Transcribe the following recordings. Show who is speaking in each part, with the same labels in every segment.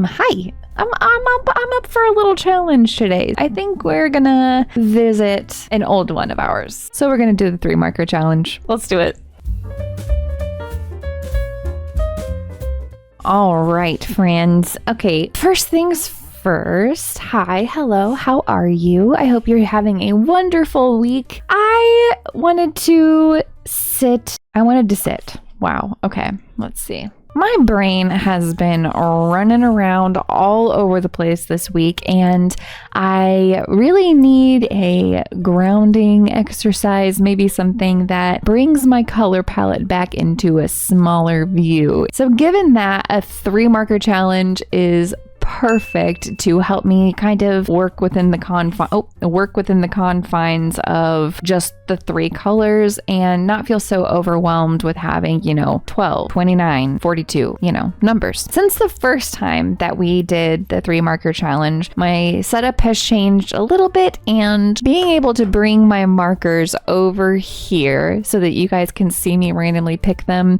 Speaker 1: Hi. I'm up for a little challenge today. I think we're gonna visit an old one of ours. So we're gonna do the 3 marker challenge. Let's do it. All right, friends. Okay, first things first. Hi, hello, how are you? I hope you're having a wonderful week. I wanted to sit. Wow, okay, let's see. My brain has been running around all over the place this week, and I really need a grounding exercise, maybe something that brings my color palette back into a smaller view. So given that, a 3 marker challenge is perfect to help me kind of work within the confines of just the 3 colors and not feel so overwhelmed with having, 12, 29, 42, numbers. Since the first time that we did the 3 marker challenge, my setup has changed a little bit, and being able to bring my markers over here so that you guys can see me randomly pick them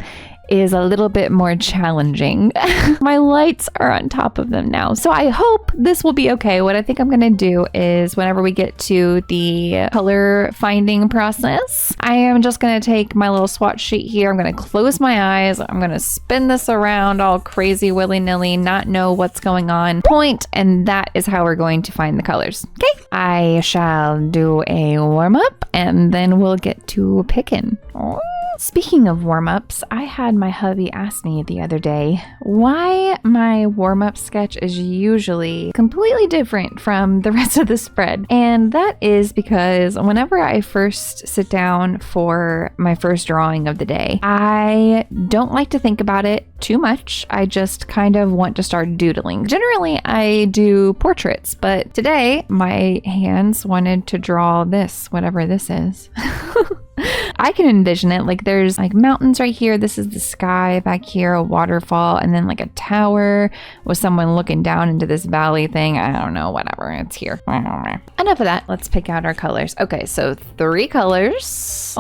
Speaker 1: is a little bit more challenging. My lights are on top of them now, so I hope this will be okay. What I think I'm gonna do is whenever we get to the color finding process, I am just gonna take my little swatch sheet here. I'm gonna close my eyes. I'm gonna spin this around all crazy willy-nilly, not know what's going on, point, and that is how we're going to find the colors. Okay, I shall do a warm-up and then we'll get to picking. Speaking of warm-ups, I had my hubby ask me the other day why my warm-up sketch is usually completely different from the rest of the spread. And that is because whenever I first sit down for my first drawing of the day, I don't like to think about it too much. I just kind of want to start doodling. Generally, I do portraits, but today my hands wanted to draw this, whatever this is. I can envision it like there's like mountains right here. This is the sky back here, a waterfall, and then like a tower with someone looking down into this valley thing. I don't know, whatever. It's here. Enough of that. Let's pick out our colors. Okay, so 3 colors.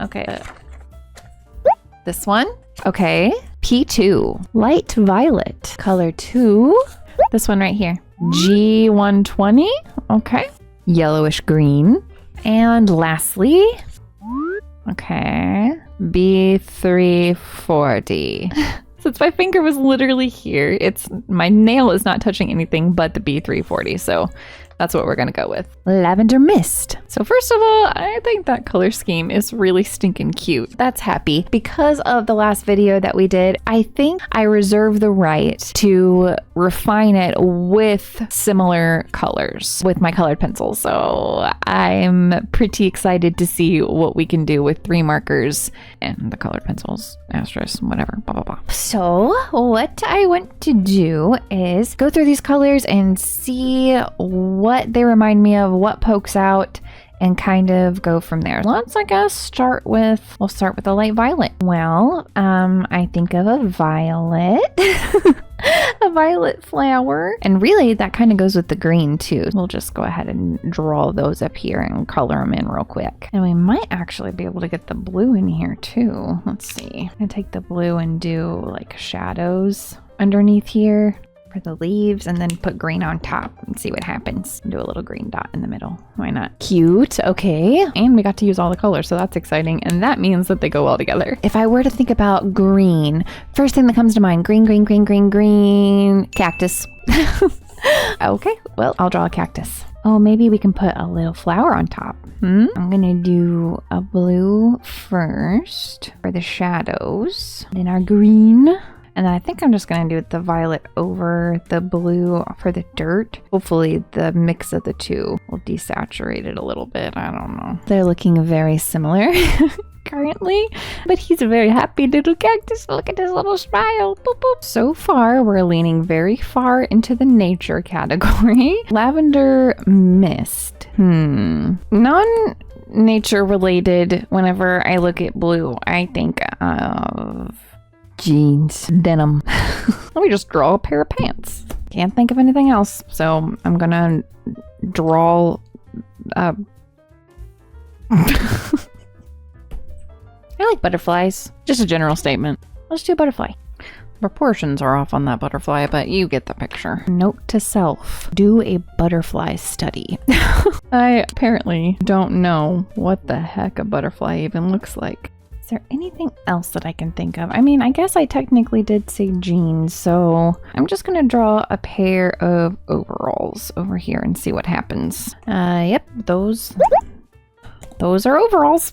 Speaker 1: Okay. This one. Okay. P2. Light violet. Color 2. This one right here. G120. Okay. Yellowish green. And lastly, okay, B340. Since my finger was literally here, my nail is not touching anything but the B340, so that's what we're gonna go with. Lavender Mist. So first of all, I think that color scheme is really stinking cute. That's happy. Because of the last video that we did, I think I reserve the right to refine it with similar colors with my colored pencils. So I'm pretty excited to see what we can do with 3 markers and the colored pencils, asterisk, whatever, blah, blah, blah. So what I want to do is go through these colors and see what they remind me of, what pokes out, and kind of go from there. Let's, I guess, we'll start with a light violet. Well, I think of a violet, a violet flower, and really that kind of goes with the green too. We'll just go ahead and draw those up here and color them in real quick. And we might actually be able to get the blue in here too. Let's see. I'm gonna take the blue and do like shadows underneath here for the leaves, and then put green on top and see what happens. Do a little green dot in the middle. Why not? Cute. Okay. And we got to use all the colors, so that's exciting. And that means that they go well together. If I were to think about green, first thing that comes to mind, green, cactus. Okay, well, I'll draw a cactus. Oh, maybe we can put a little flower on top. I'm gonna do a blue first for the shadows, then our green. And I think I'm just going to do the violet over the blue for the dirt. Hopefully the mix of the two will desaturate it a little bit. I don't know. They're looking very similar currently, but he's a very happy little cactus. Look at his little smile. Boop, boop. So far, we're leaning very far into the nature category. Lavender Mist. Non-nature related. Whenever I look at blue, I think of jeans, denim. Let me just draw a pair of pants. Can't think of anything else, so I'm gonna draw I like butterflies. Just a general statement. Let's do a butterfly. Proportions are off on that butterfly, but you get the picture. Note to self, do a butterfly study. I apparently don't know what the heck a butterfly even looks like. Is there anything else that I can think of? I mean, I guess I technically did say jeans, so I'm just gonna draw a pair of overalls over here and see what happens. Yep, those are overalls.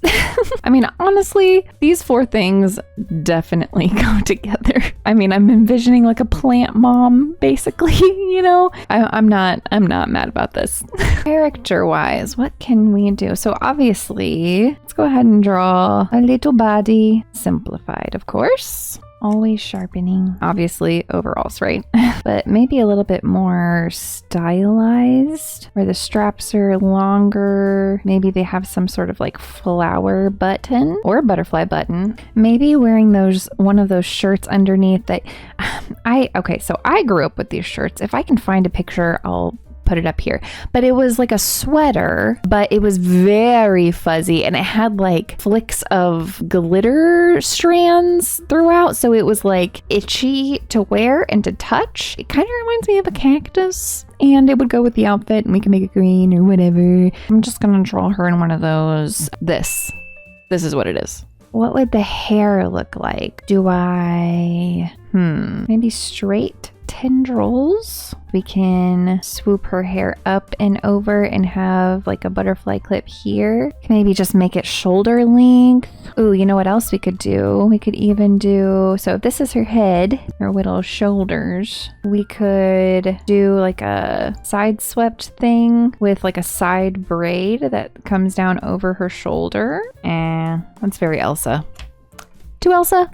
Speaker 1: I mean, honestly, these four things definitely go together. I mean, I'm envisioning like a plant mom, basically, you know? I'm not mad about this. Character-wise, what can we do? So obviously, let's go ahead and draw a little body. Simplified, of course. Always sharpening. Obviously, overalls, right? But maybe a little bit more stylized, where the straps are longer. Maybe they have some sort of like flower button or butterfly button. Maybe wearing one of those shirts underneath that okay, so I grew up with these shirts. If I can find a picture, I'll put it up here, but it was like a sweater, but it was very fuzzy and it had like flicks of glitter strands throughout, so it was like itchy to wear and to touch. It kind of reminds me of a cactus, and it would go with the outfit, and we can make it green or whatever. I'm just gonna draw her in one of those. This is what it is. What would the hair look like? Do I maybe straight tendrils? We can swoop her hair up and over and have like a butterfly clip here. Maybe just make it shoulder length. Ooh, you know what else we could do? We could even do, so if this is her head, her little shoulders, we could do like a side swept thing with like a side braid that comes down over her shoulder. And that's very Elsa. To Elsa?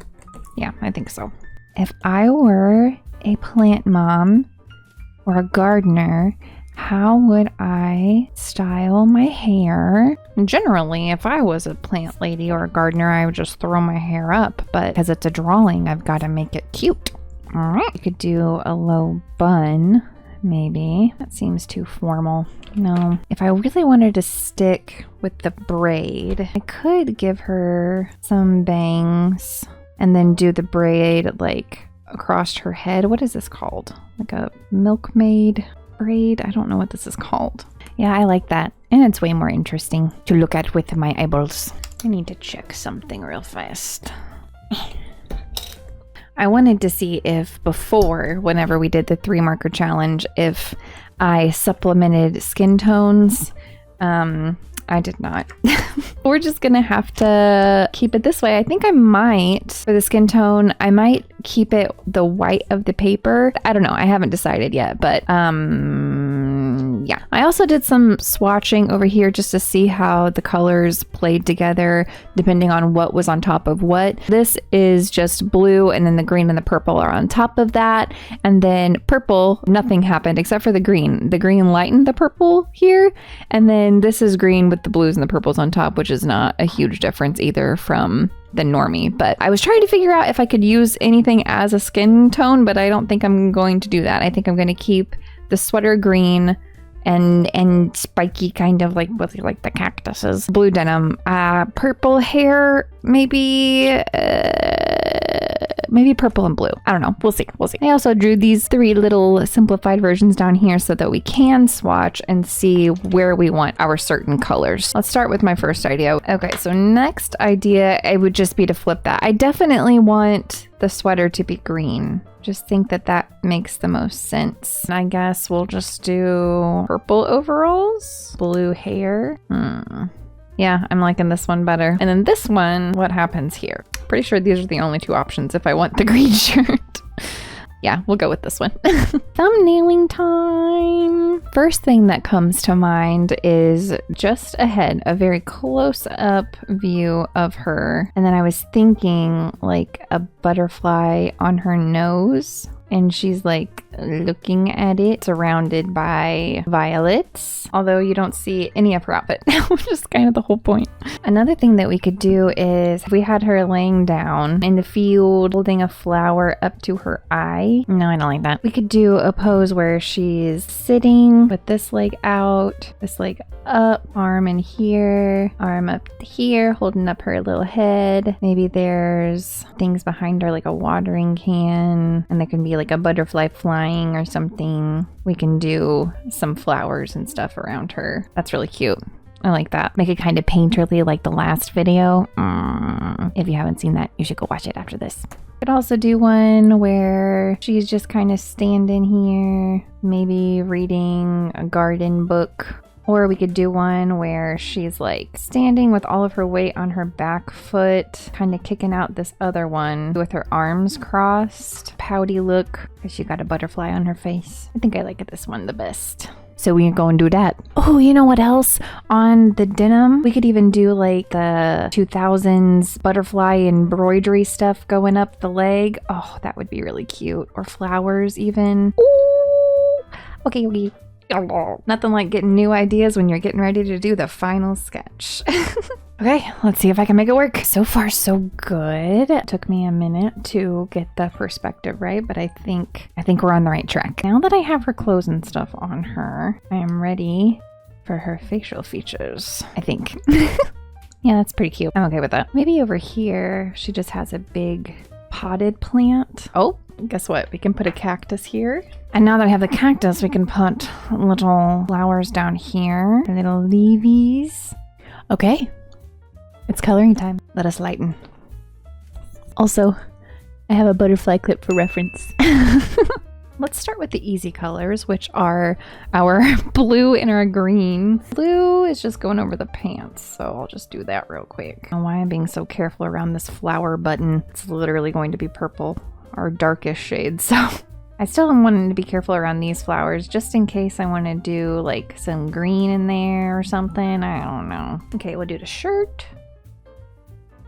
Speaker 1: Yeah, I think so. If I were a plant mom or a gardener, how would I style my hair? Generally, if I was a plant lady or a gardener, I would just throw my hair up, but because it's a drawing, I've got to make it cute. All right, you could do a low bun, maybe. That seems too formal. No, if I really wanted to stick with the braid, I could give her some bangs and then do the braid like across her head. What is this called? Like a milkmaid braid? I don't know what this is called. Yeah, I like that. And it's way more interesting to look at with my eyeballs. I need to check something real fast. I wanted to see if before, whenever we did the 3 marker challenge, if I supplemented skin tones. I did not. We're just gonna have to keep it this way. I think I might, for the skin tone, I might keep it the white of the paper. I don't know. I haven't decided yet, but yeah. I also did some swatching over here just to see how the colors played together depending on what was on top of what. This is just blue, and then the green and the purple are on top of that. And then purple, nothing happened except for the green. The green lightened the purple here. And then this is green with the blues and the purples on top, which is not a huge difference either from the normie. But I was trying to figure out if I could use anything as a skin tone, but I don't think I'm going to do that. I think I'm going to keep the sweater green and spiky, kind of like with like the cactuses. Blue denim, purple hair, maybe purple and blue. I don't know. We'll see. I also drew these 3 little simplified versions down here so that we can swatch and see where we want our certain colors. Let's start with my first idea. Okay, so next idea, it would just be to flip that. I definitely want the sweater to be green. Just think that makes the most sense. And I guess we'll just do purple overalls, blue hair. Yeah, I'm liking this one better. And then this one, what happens here? Pretty sure these are the only 2 options if I want the green shirt. Yeah, we'll go with this one. Thumbnailing time. First thing that comes to mind is just ahead, a very close up view of her. And then I was thinking like a butterfly on her nose. and she's like looking at it, surrounded by violets, although you don't see any of her outfit, which is kind of the whole point. Another thing that we could do is if we had her laying down in the field holding a flower up to her eye. No, I don't like that. We could do a pose where she's sitting with this leg out, this leg up, arm in here, arm up here, holding up her little head. Maybe there's things behind her like a watering can, and there can be like a butterfly flying or something. We can do some flowers and stuff around her. That's really cute. I like that. Make it kind of painterly like the last video. If you haven't seen that, you should go watch it after this. Could also do one where she's just kind of standing here, maybe reading a garden book. Or we could do one where she's like standing with all of her weight on her back foot, kind of kicking out this other one with her arms crossed. Pouty look, because she got a butterfly on her face. I think I like this one the best. So we can go and do that. Oh, you know what else? On the denim, we could even do like the 2000s butterfly embroidery stuff going up the leg. Oh, that would be really cute. Or flowers even. Ooh. Okay. Nothing like getting new ideas when you're getting ready to do the final sketch. Okay, let's see if I can make it work. So far, so good. It took me a minute to get the perspective right, but I think we're on the right track. Now that I have her clothes and stuff on her, I am ready for her facial features, I think. Yeah, that's pretty cute. I'm okay with that. Maybe over here, she just has a big potted plant. Oh, guess what? We can put a cactus here. And now that we have the cactus, we can put little flowers down here. Little leavies. Okay. It's coloring time. Let us lighten. Also, I have a butterfly clip for reference. Let's start with the easy colors, which are our blue and our green. Blue is just going over the pants, so I'll just do that real quick. I don't know why I'm being so careful around this flower button. It's literally going to be purple, or darkish shades, so I still am wanting to be careful around these flowers, just in case I want to do like some green in there or something. I don't know. Okay, we'll do the shirt.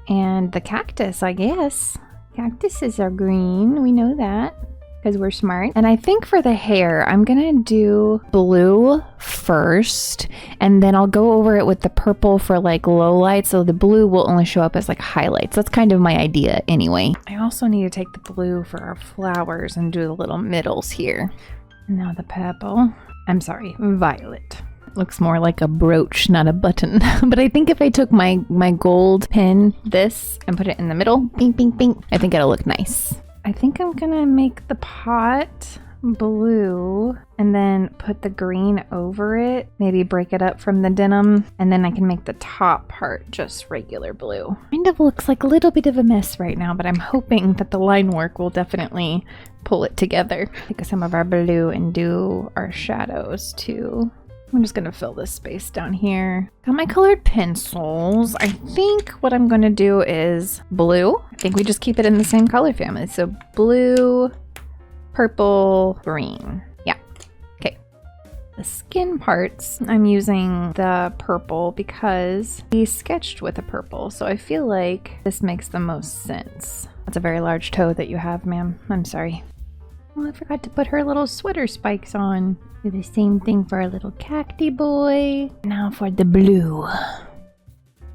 Speaker 1: And the cactus, I guess. Cactuses are green, we know that, because we're smart. And I think for the hair, I'm gonna do blue first, and then I'll go over it with the purple for like low light, so the blue will only show up as like highlights. That's kind of my idea anyway. I also need to take the blue for our flowers and do the little middles here. Now the purple. I'm sorry, violet. Looks more like a brooch, not a button. But I think if I took my gold pin, this, and put it in the middle, bing, bing, bing, I think it'll look nice. I think I'm gonna make the pot blue and then put the green over it. Maybe break it up from the denim, and then I can make the top part just regular blue. Kind of looks like a little bit of a mess right now, but I'm hoping that the line work will definitely pull it together. Take some of our blue and do our shadows too. I'm just gonna fill this space down here. Got my colored pencils. I think what I'm gonna do is blue. I think we just keep it in the same color family. So blue, purple, green. Yeah, okay. The skin parts, I'm using the purple because we sketched with a purple. So I feel like this makes the most sense. That's a very large toe that you have, ma'am. I'm sorry. Oh, I forgot to put her little sweater spikes on. Do the same thing for our little cacti boy. Now for the blue.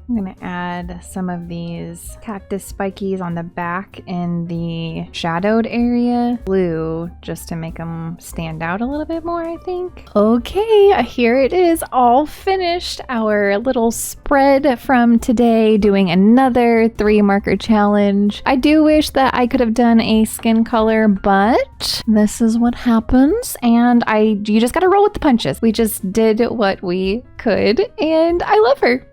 Speaker 1: I'm gonna add some of these cactus spikies on the back in the shadowed area. Blue, just to make them stand out a little bit more, I think. Okay, here it is, all finished. Our little spread from today, doing another 3 marker challenge. I do wish that I could have done a skin color, but this is what happens. And you just gotta roll with the punches. We just did what we could, and I love her.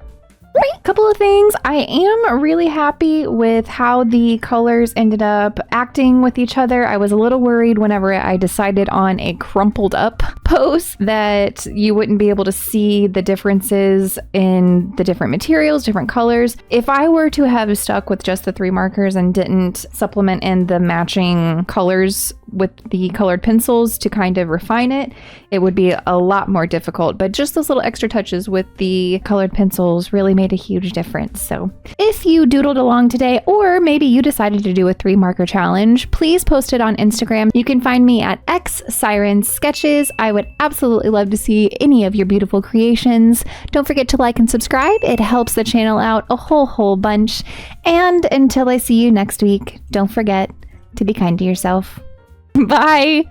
Speaker 1: Right, couple of things. I am really happy with how the colors ended up acting with each other. I was a little worried whenever I decided on a crumpled up pose that you wouldn't be able to see the differences in the different materials, different colors. If I were to have stuck with just the 3 markers and didn't supplement in the matching colors with the colored pencils to kind of refine it, it would be a lot more difficult. But just those little extra touches with the colored pencils really made a huge difference. So if you doodled along today, or maybe you decided to do a 3 marker challenge, please post it on Instagram. You can find me at xsirensketches. I would absolutely love to see any of your beautiful creations. Don't forget to like and subscribe. It helps the channel out a whole bunch. And until I see you next week, don't forget to be kind to yourself. Bye!